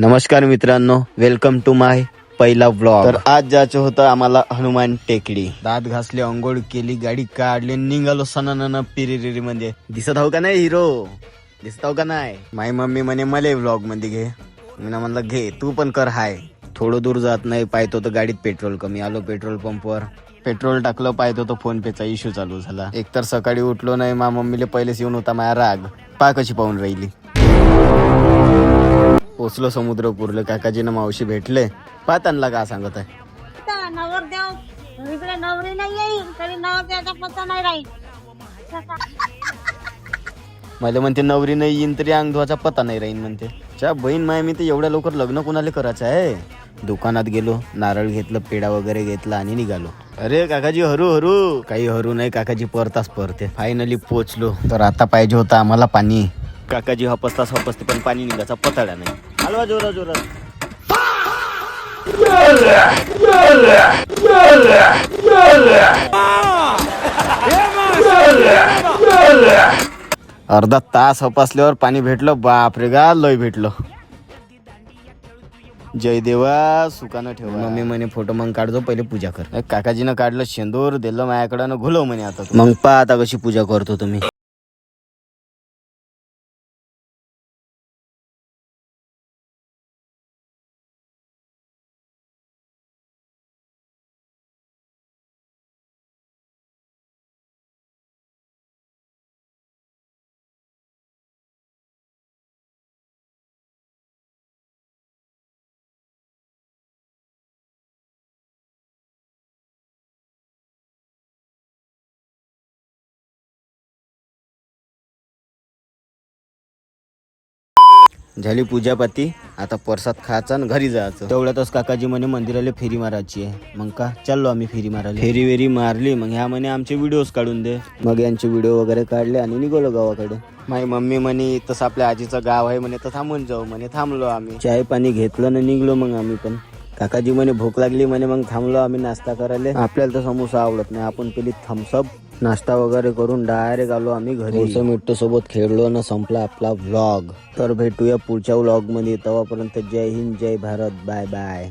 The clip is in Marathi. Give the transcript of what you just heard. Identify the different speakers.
Speaker 1: नमस्कार मित्रांनो, वेलकम टू माय पहिला व्लॉग। तर आज जायचं होतं आम्हाला हनुमान टेकडी। दात घासले, अंघोळ केली, गाडी काढली, निघालो सणाना पिरिरिरी म्हणजे दिसत हो का नाही हिरो, दिसत हो का नाही। माय मम्मी म्हणे मले व्लॉग मध्ये घे, मी म्हणलं घे तू पण कर हाय। थोडं दूर जात नाही पाहतो तर गाडीत पेट्रोल कमी, आलो पेट्रोल पंपवर पेट्रोल टाकलं, पाहतो तो फोन पेचा इश्यू चालू झाला। एकतर सकाळी उठलो नाही, मा मम्मीले पहिलेच येऊन होता माझा राग, पा कशी पाहून राहिली। पोचलो समुद्रपूरला, काकाजीनं मावशी भेटले, पाहताना का सांगत आहे
Speaker 2: नवरदेव इकडे नवरी नाही येईल तरी नवरदेवाचा पत्ता नाही राहील।
Speaker 1: मला म्हणते नवरी नाही येईन तरी अंग धुवाचा पत्ता नाही राहीन म्हणते। च्या बहीण माय, मी तर एवढ्या लवकर लग्न कोणाला करायचं आहे। दुकानात गेलो, नारळ घेतलं, पेढा वगैरे घेतला आणि निघालो। अरे काकाजी हरू हरू, काही हरू नाही काकाजी, परताच परते। फायनली पोचलो, तर आता पाहिजे होतं आम्हाला पाणी। काकाजी हपसताच हपसते पण पाणी निघायचा पताळा नाही। हलवा जोरा जोरात। अर्धा तास हपसल्यावर पाणी भेटलं, बापरे गा लय भेटलं। जय देवा सुखानं ठेवा। मम्मी म्हणे फोटो मग काढतो, पहिले पूजा कर। काकाजीनं काढलं, शेंदूर दिलं माझ्याकडं, घुलव म्हणे आता मग पहा आता कशी पूजा करतो तुम्ही। झाली पूजापाती, आता प्रसाद खायचा आणि घरी जायचं। तेवढ्यातच काकाजी म्हणे मंदिराला फेरी मारायची आहे, मग का चाललो आम्ही फेरी मारायला। फेरी वेरी मारली, मग ह्या म्हणे आमचे व्हिडिओज काढून दे, मग यांचे व्हिडिओ वगैरे काढले आणि निघालो गावाकडे। माझी मम्मी म्हणे तसं आपल्या आजीचं गाव आहे म्हणे, तर थांबून जाऊ म्हणे। थांबलो आम्ही, चाय पाणी घेतलं ना निघलो मग आम्ही पण। काकाजी म्हणे भूक लागली म्हणे, मग थांबलो आम्ही नाश्ता करायला। आपल्याला तर समोसा आवडत नाही, आपण पेली थम्सअप नाश्ता वगैरे करून डायरेक्ट आलो आम्ही घरी। मिट्टू सोबत खेळलो ना, संपला आपला व्लॉग। तर भेटूया पुढच्या व्लॉग मध्ये, तेव्हापर्यंत जय हिंद, जय भारत, बाय बाय।